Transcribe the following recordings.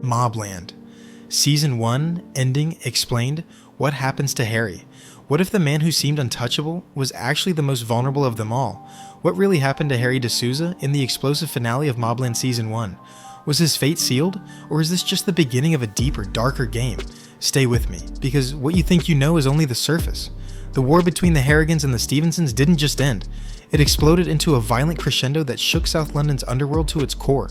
MobLand. Season 1, ending, explained, what happens to Harry? What if the man who seemed untouchable was actually the most vulnerable of them all? What really happened to Harry D'Souza in the explosive finale of MobLand Season 1? Was his fate sealed, or is this just the beginning of a deeper, darker game? Stay with me, because what you think you know is only the surface. The war between the Harrigans and the Stevensons didn't just end. It exploded into a violent crescendo that shook South London's underworld to its core.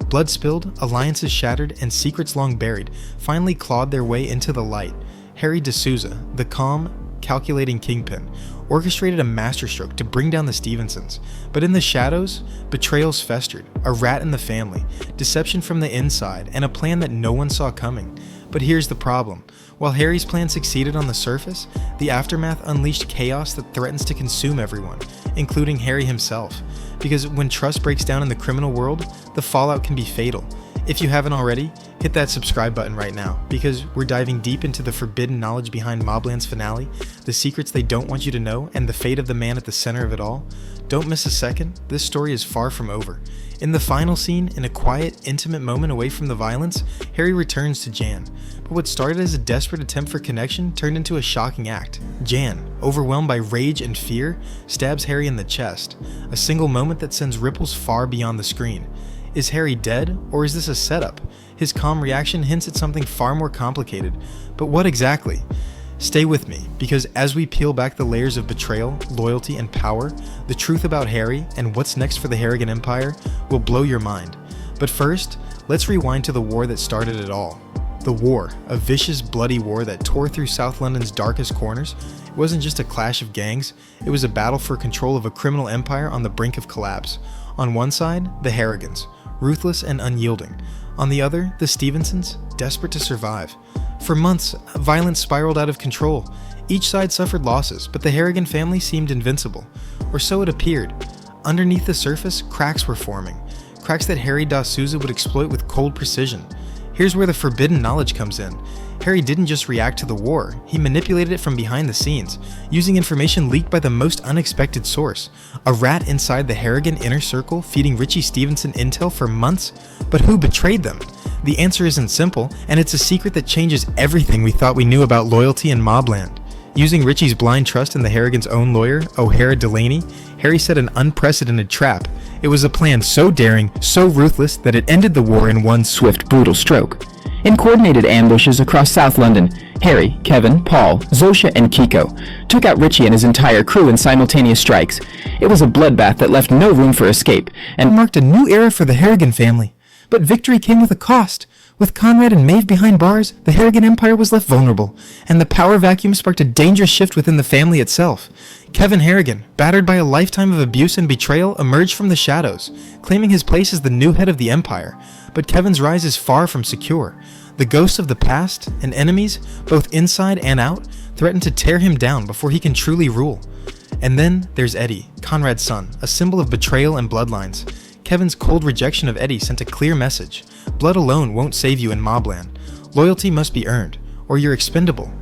Blood spilled, alliances shattered, and secrets long buried finally clawed their way into the light. Harry D'Souza, the calm, calculating kingpin, orchestrated a masterstroke to bring down the Stevensons. But in the shadows, betrayals festered, a rat in the family, deception from the inside, and a plan that no one saw coming. But here's the problem. While Harry's plan succeeded on the surface, the aftermath unleashed chaos that threatens to consume everyone, including Harry himself. Because when trust breaks down in the criminal world, the fallout can be fatal. If you haven't already, hit that subscribe button right now, because we're diving deep into the forbidden knowledge behind MobLand's finale, the secrets they don't want you to know, and the fate of the man at the center of it all. Don't miss a second, this story is far from over. In the final scene, in a quiet, intimate moment away from the violence, Harry returns to Jan. But what started as a desperate attempt for connection turned into a shocking act. Jan, overwhelmed by rage and fear, stabs Harry in the chest, a single moment that sends ripples far beyond the screen. Is Harry dead, or is this a setup? His calm reaction hints at something far more complicated, but what exactly? Stay with me, because as we peel back the layers of betrayal, loyalty, and power, the truth about Harry and what's next for the Harrigan Empire will blow your mind. But first, let's rewind to the war that started it all. The war, a vicious, bloody war that tore through South London's darkest corners. It wasn't just a clash of gangs, it was a battle for control of a criminal empire on the brink of collapse. On one side, the Harrigans, ruthless and unyielding. On the other, the Stevensons, desperate to survive. For months, violence spiraled out of control. Each side suffered losses, but the Harrigan family seemed invincible. Or so it appeared. Underneath the surface, cracks were forming. Cracks that Harry D'Souza would exploit with cold precision. Here's where the forbidden knowledge comes in. Harry didn't just react to the war, he manipulated it from behind the scenes, using information leaked by the most unexpected source. A rat inside the Harrigan inner circle feeding Richie Stevenson intel for months? But who betrayed them? The answer isn't simple, and it's a secret that changes everything we thought we knew about loyalty in MobLand. Using Richie's blind trust in the Harrigan's own lawyer, O'Hara Delaney, Harry set an unprecedented trap. It was a plan so daring, so ruthless, that it ended the war in one swift, brutal stroke. In coordinated ambushes across South London, Harry, Kevin, Paul, Zosha, and Kiko took out Richie and his entire crew in simultaneous strikes. It was a bloodbath that left no room for escape, and Marked a new era for the Harrigan family. But victory came with a cost. With Conrad and Maeve behind bars, the Harrigan Empire was left vulnerable, and the power vacuum sparked a dangerous shift within the family itself. Kevin Harrigan, battered by a lifetime of abuse and betrayal, emerged from the shadows, claiming his place as the new head of the Empire. But Kevin's rise is far from secure. The ghosts of the past and enemies, both inside and out, threaten to tear him down before he can truly rule. And then there's Eddie, Conrad's son, a symbol of betrayal and bloodlines. Kevin's cold rejection of Eddie sent a clear message. Blood alone won't save you in MobLand. Loyalty must be earned, or you're expendable.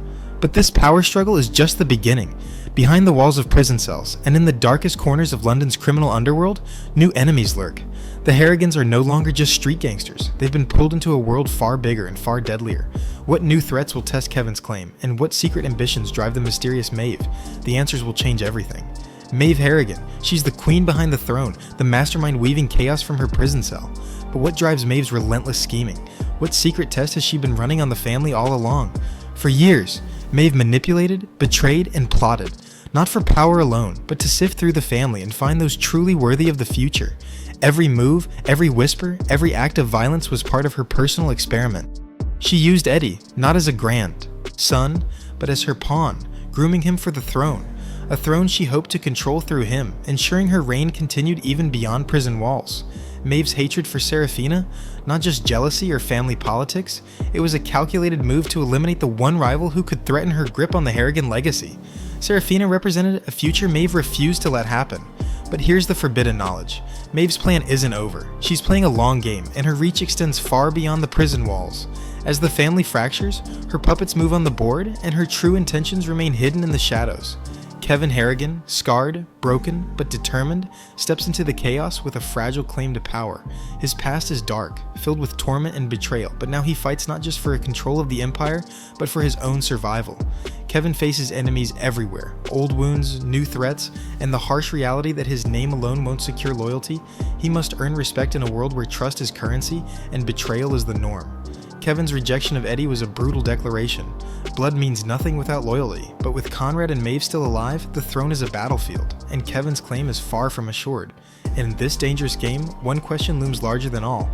But this power struggle is just the beginning. Behind the walls of prison cells, and in the darkest corners of London's criminal underworld, new enemies lurk. The Harrigans are no longer just street gangsters. They've been pulled into a world far bigger and far deadlier. What new threats will test Kevin's claim, and what secret ambitions drive the mysterious Maeve? The answers will change everything. Maeve Harrigan, she's the queen behind the throne, the mastermind weaving chaos from her prison cell. But what drives Maeve's relentless scheming? What secret test has she been running on the family all along? For years, Maeve manipulated, betrayed, and plotted. Not for power alone, but to sift through the family and find those truly worthy of the future. Every move, every whisper, every act of violence was part of her personal experiment. She used Eddie, not as a grandson, but as her pawn, grooming him for the throne. A throne she hoped to control through him, ensuring her reign continued even beyond prison walls. Maeve's hatred for Serafina, not just jealousy or family politics, it was a calculated move to eliminate the one rival who could threaten her grip on the Harrigan legacy. Serafina represented a future Maeve refused to let happen. But here's the forbidden knowledge. Maeve's plan isn't over. She's playing a long game, and her reach extends far beyond the prison walls. As the family fractures, her puppets move on the board, and her true intentions remain hidden in the shadows. Kevin Harrigan, scarred, broken, but determined, steps into the chaos with a fragile claim to power. His past is dark, filled with torment and betrayal, but now he fights not just for control of the Empire, but for his own survival. Kevin faces enemies everywhere, old wounds, new threats, and the harsh reality that his name alone won't secure loyalty. He must earn respect in a world where trust is currency and betrayal is the norm. Kevin's rejection of Eddie was a brutal declaration. Blood means nothing without loyalty, but with Conrad and Maeve still alive, the throne is a battlefield, and Kevin's claim is far from assured. And in this dangerous game, one question looms larger than all.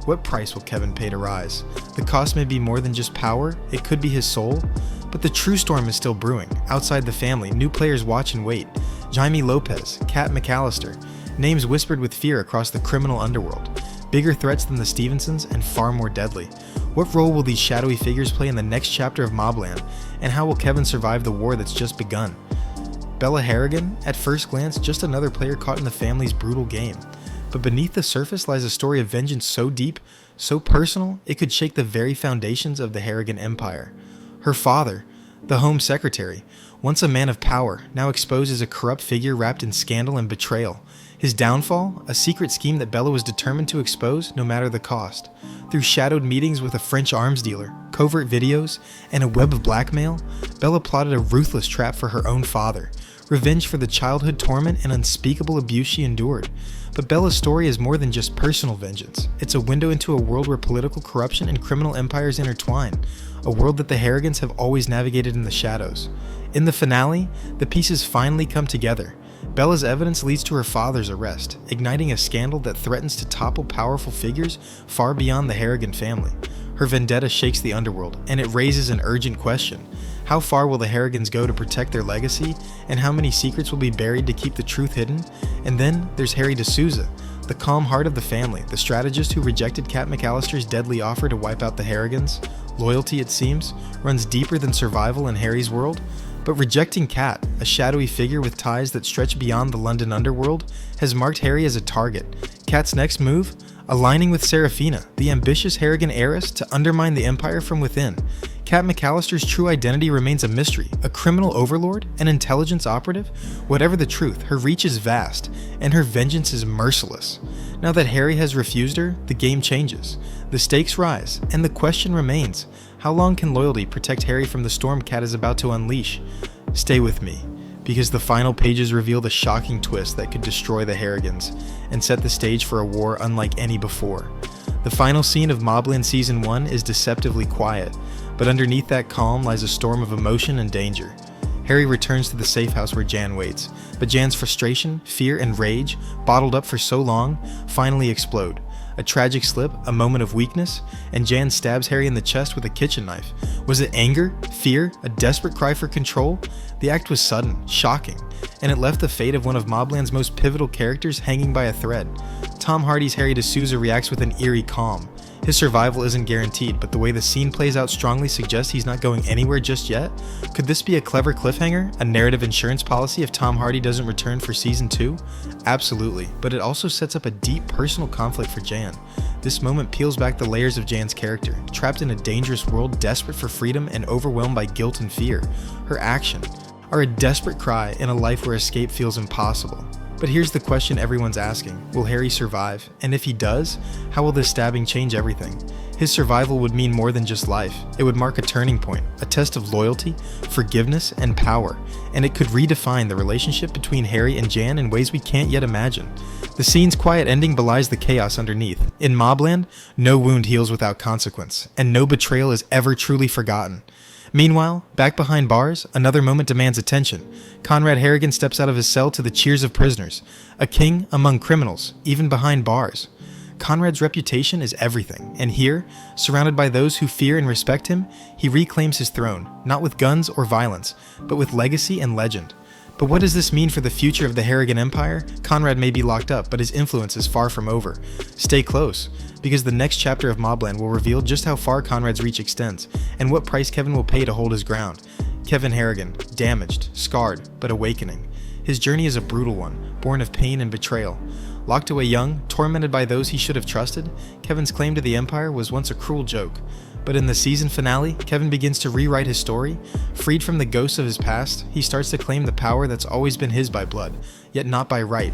What price will Kevin pay to rise? The cost may be more than just power, it could be his soul. But the true storm is still brewing. Outside the family, new players watch and wait. Jaime Lopez, Kat McAllister, names whispered with fear across the criminal underworld. Bigger threats than the Stevensons and far more deadly. What role will these shadowy figures play in the next chapter of MobLand, and how will Kevin survive the war that's just begun? Bella Harrigan, at first glance, just another player caught in the family's brutal game. But beneath the surface lies a story of vengeance so deep, so personal, it could shake the very foundations of the Harrigan Empire. Her father, the Home Secretary, once a man of power, now exposed as a corrupt figure wrapped in scandal and betrayal. His downfall, a secret scheme that Bella was determined to expose no matter the cost. Through shadowed meetings with a French arms dealer, covert videos, and a web of blackmail, Bella plotted a ruthless trap for her own father, revenge for the childhood torment and unspeakable abuse she endured. But Bella's story is more than just personal vengeance. It's a window into a world where political corruption and criminal empires intertwine, a world that the Harrigans have always navigated in the shadows. In the finale, the pieces finally come together. Bella's evidence leads to her father's arrest, igniting a scandal that threatens to topple powerful figures far beyond the Harrigan family. Her vendetta shakes the underworld, and it raises an urgent question. How far will the Harrigans go to protect their legacy, and how many secrets will be buried to keep the truth hidden? And then there's Harry D'Souza, the calm heart of the family, the strategist who rejected Kat McAllister's deadly offer to wipe out the Harrigans. Loyalty, it seems, runs deeper than survival in Harry's world. But rejecting Kat, a shadowy figure with ties that stretch beyond the London underworld, has marked Harry as a target. Kat's next move? Aligning with Serafina, the ambitious Harrigan heiress, to undermine the Empire from within. Kat McAllister's true identity remains a mystery, a criminal overlord, an intelligence operative? Whatever the truth, her reach is vast, and her vengeance is merciless. Now that Harry has refused her, the game changes. The stakes rise, and the question remains, how long can loyalty protect Harry from the storm Kat is about to unleash? Stay with me, because the final pages reveal the shocking twist that could destroy the Harrigans, and set the stage for a war unlike any before. The final scene of MobLand Season 1 is deceptively quiet, but underneath that calm lies a storm of emotion and danger. Harry returns to the safe house where Jan waits, but Jan's frustration, fear, and rage, bottled up for so long, finally explode. A tragic slip, a moment of weakness, and Jan stabs Harry in the chest with a kitchen knife. Was it anger, fear, a desperate cry for control? The act was sudden, shocking, and it left the fate of one of MobLand's most pivotal characters hanging by a thread. Tom Hardy's Harry D'Souza reacts with an eerie calm. His survival isn't guaranteed, but the way the scene plays out strongly suggests he's not going anywhere just yet. Could this be a clever cliffhanger? A narrative insurance policy if Tom Hardy doesn't return for Season 2? Absolutely, but it also sets up a deep personal conflict for Jan. This moment peels back the layers of Jan's character, trapped in a dangerous world, desperate for freedom and overwhelmed by guilt and fear. Her actions are a desperate cry in a life where escape feels impossible. But here's the question everyone's asking. Will Harry survive? And if he does, how will this stabbing change everything? His survival would mean more than just life. It would mark a turning point, a test of loyalty, forgiveness, and power, and it could redefine the relationship between Harry and Jan in ways we can't yet imagine. The scene's quiet ending belies the chaos underneath. In MobLand, no wound heals without consequence, and no betrayal is ever truly forgotten. Meanwhile, back behind bars, another moment demands attention. Conrad Harrigan steps out of his cell to the cheers of prisoners. A king among criminals, even behind bars. Conrad's reputation is everything, and here, surrounded by those who fear and respect him, he reclaims his throne, not with guns or violence, but with legacy and legend. But what does this mean for the future of the Harrigan Empire? Conrad may be locked up, but his influence is far from over. Stay close, because the next chapter of MobLand will reveal just how far Conrad's reach extends, and what price Kevin will pay to hold his ground. Kevin Harrigan, damaged, scarred, but awakening. His journey is a brutal one, born of pain and betrayal. Locked away young, tormented by those he should have trusted, Kevin's claim to the Empire was once a cruel joke. But in the season finale, Kevin begins to rewrite his story. Freed from the ghosts of his past, he starts to claim the power that's always been his by blood, yet not by right.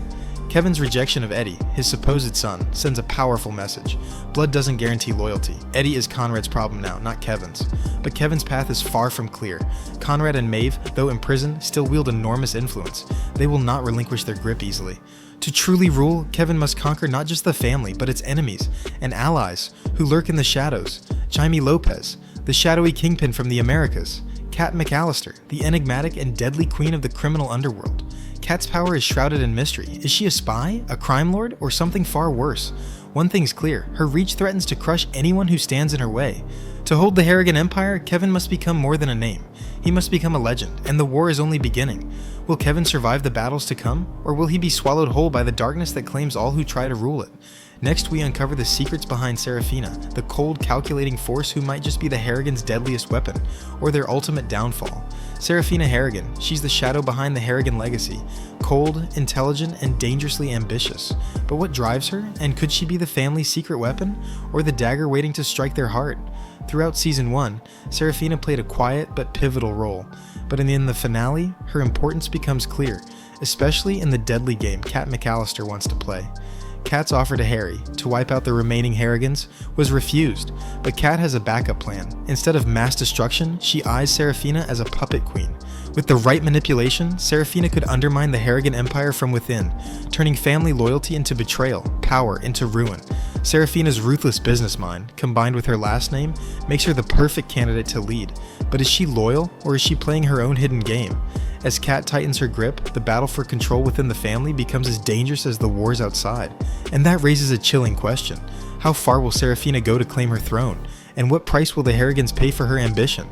Kevin's rejection of Eddie, his supposed son, sends a powerful message. Blood doesn't guarantee loyalty. Eddie is Conrad's problem now, not Kevin's. But Kevin's path is far from clear. Conrad and Maeve, though imprisoned, still wield enormous influence. They will not relinquish their grip easily. To truly rule, Kevin must conquer not just the family, but its enemies and allies who lurk in the shadows. Jaime Lopez, the shadowy kingpin from the Americas. Kat McAllister, the enigmatic and deadly queen of the criminal underworld. Kat's power is shrouded in mystery. Is she a spy, a crime lord, or something far worse? One thing's clear, her reach threatens to crush anyone who stands in her way. To hold the Harrigan Empire, Kevin must become more than a name. He must become a legend, and the war is only beginning. Will Kevin survive the battles to come, or will he be swallowed whole by the darkness that claims all who try to rule it? Next, we uncover the secrets behind Serafina, the cold, calculating force who might just be the Harrigan's deadliest weapon, or their ultimate downfall. Serafina Harrigan, she's the shadow behind the Harrigan legacy. Cold, intelligent, and dangerously ambitious. But what drives her, and could she be the family's secret weapon, or the dagger waiting to strike their heart? Throughout Season 1, Serafina played a quiet but pivotal role, but in the finale, her importance becomes clear, especially in the deadly game Kat McAllister wants to play. Kat's offer to Harry, to wipe out the remaining Harrigans, was refused, but Kat has a backup plan. Instead of mass destruction, she eyes Serafina as a puppet queen. With the right manipulation, Serafina could undermine the Harrigan Empire from within, turning family loyalty into betrayal, power into ruin. Serafina's ruthless business mind, combined with her last name, makes her the perfect candidate to lead. But is she loyal, or is she playing her own hidden game? As Kat tightens her grip, the battle for control within the family becomes as dangerous as the wars outside. And that raises a chilling question. How far will Serafina go to claim her throne? And what price will the Harrigans pay for her ambition?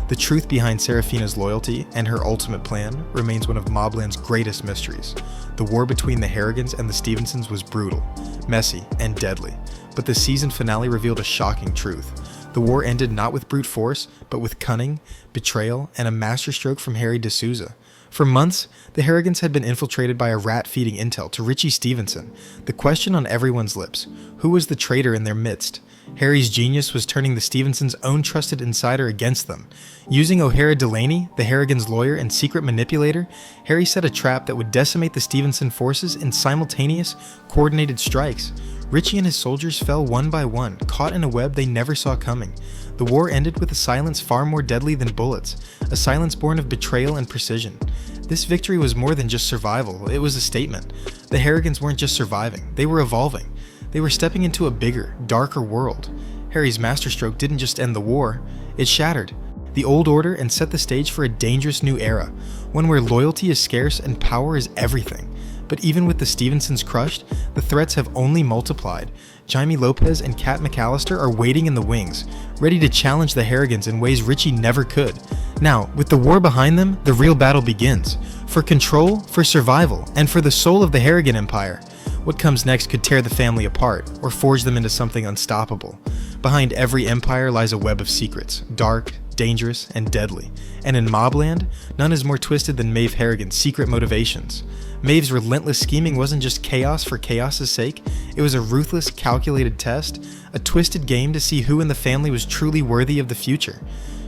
The truth behind Serafina's loyalty and her ultimate plan remains one of MobLand's greatest mysteries. The war between the Harrigans and the Stevensons was brutal, messy, and deadly. But the season finale revealed a shocking truth. The war ended not with brute force, but with cunning, betrayal, and a masterstroke from Harry D'Souza. For months, the Harrigans had been infiltrated by a rat feeding intel to Richie Stevenson. The question on everyone's lips: who was the traitor in their midst? Harry's genius was turning the Stevensons' own trusted insider against them. Using O'Hara Delaney, the Harrigans' lawyer and secret manipulator, Harry set a trap that would decimate the Stevenson forces in simultaneous, coordinated strikes. Richie and his soldiers fell one by one, caught in a web they never saw coming. The war ended with a silence far more deadly than bullets, a silence born of betrayal and precision. This victory was more than just survival, it was a statement. The Harrigans weren't just surviving, they were evolving. They were stepping into a bigger, darker world. Harry's masterstroke didn't just end the war, it shattered the old order and set the stage for a dangerous new era, one where loyalty is scarce and power is everything. But even with the Stevensons crushed, the threats have only multiplied. Jaime Lopez and Kat McAllister are waiting in the wings, ready to challenge the Harrigans in ways Richie never could. Now, with the war behind them, the real battle begins. For control, for survival, and for the soul of the Harrigan Empire. What comes next could tear the family apart, or forge them into something unstoppable. Behind every empire lies a web of secrets, dark, dangerous, and deadly. And in MobLand, none is more twisted than Maeve Harrigan's secret motivations. Maeve's relentless scheming wasn't just chaos for chaos's sake, it was a ruthless, calculated test, a twisted game to see who in the family was truly worthy of the future.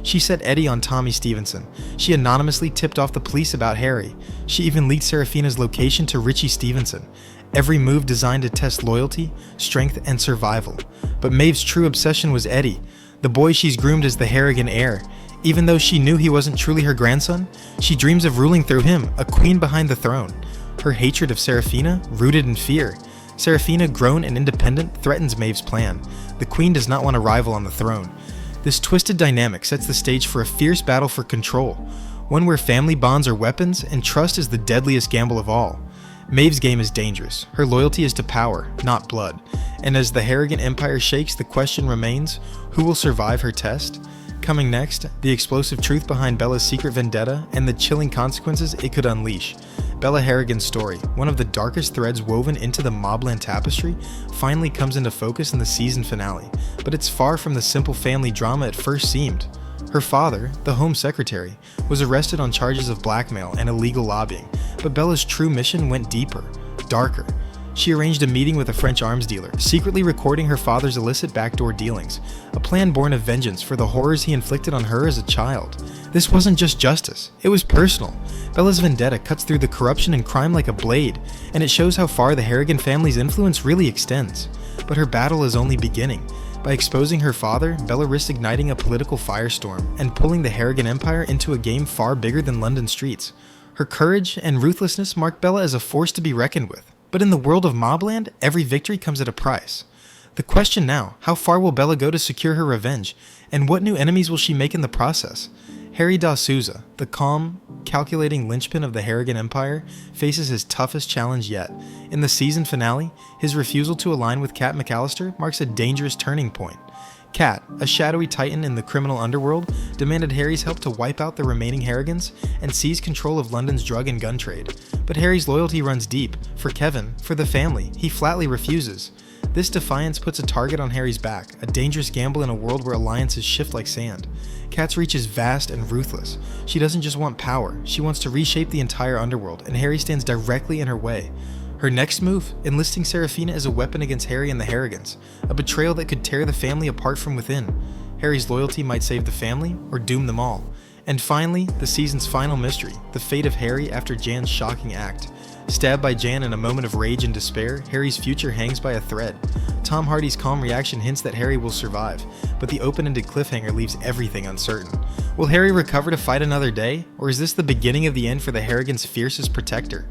She set Eddie on Tommy Stevenson. She anonymously tipped off the police about Harry. She even leaked Serafina's location to Richie Stevenson. Every move designed to test loyalty, strength, and survival. But Maeve's true obsession was Eddie, the boy she's groomed as the Harrigan heir. Even though she knew he wasn't truly her grandson, she dreams of ruling through him, a queen behind the throne. Her hatred of Serafina, rooted in fear. Serafina, grown and independent, threatens Maeve's plan. The queen does not want a rival on the throne. This twisted dynamic sets the stage for a fierce battle for control, one where family bonds are weapons and trust is the deadliest gamble of all. Maeve's game is dangerous. Her loyalty is to power, not blood. And as the Harrigan Empire shakes, the question remains, who will survive her test? Coming next, the explosive truth behind Bella's secret vendetta and the chilling consequences it could unleash. Bella Harrigan's story, one of the darkest threads woven into the MobLand tapestry, finally comes into focus in the season finale, but it's far from the simple family drama it first seemed. Her father, the Home Secretary, was arrested on charges of blackmail and illegal lobbying, but Bella's true mission went deeper, darker. She arranged a meeting with a French arms dealer, secretly recording her father's illicit backdoor dealings, a plan born of vengeance for the horrors he inflicted on her as a child. This wasn't just justice, it was personal. Bella's vendetta cuts through the corruption and crime like a blade, and it shows how far the Harrigan family's influence really extends. But her battle is only beginning. By exposing her father, Bella risks igniting a political firestorm and pulling the Harrigan Empire into a game far bigger than London streets. Her courage and ruthlessness mark Bella as a force to be reckoned with. But in the world of MobLand, every victory comes at a price. The question now, how far will Bella go to secure her revenge, and what new enemies will she make in the process? Harry da Souza, the calm, calculating linchpin of the Harrigan Empire, faces his toughest challenge yet. In the season finale, his refusal to align with Kat McAllister marks a dangerous turning point. Kat, a shadowy titan in the criminal underworld, demanded Harry's help to wipe out the remaining Harrigans and seize control of London's drug and gun trade. But Harry's loyalty runs deep. For Kevin, for the family, he flatly refuses. This defiance puts a target on Harry's back, a dangerous gamble in a world where alliances shift like sand. Kat's reach is vast and ruthless. She doesn't just want power, she wants to reshape the entire underworld, and Harry stands directly in her way. Her next move, enlisting Serafina as a weapon against Harry and the Harrigans, a betrayal that could tear the family apart from within. Harry's loyalty might save the family, or doom them all. And finally, the season's final mystery, the fate of Harry after Jan's shocking act. Stabbed by Jan in a moment of rage and despair, Harry's future hangs by a thread. Tom Hardy's calm reaction hints that Harry will survive, but the open-ended cliffhanger leaves everything uncertain. Will Harry recover to fight another day, or is this the beginning of the end for the Harrigan's fiercest protector?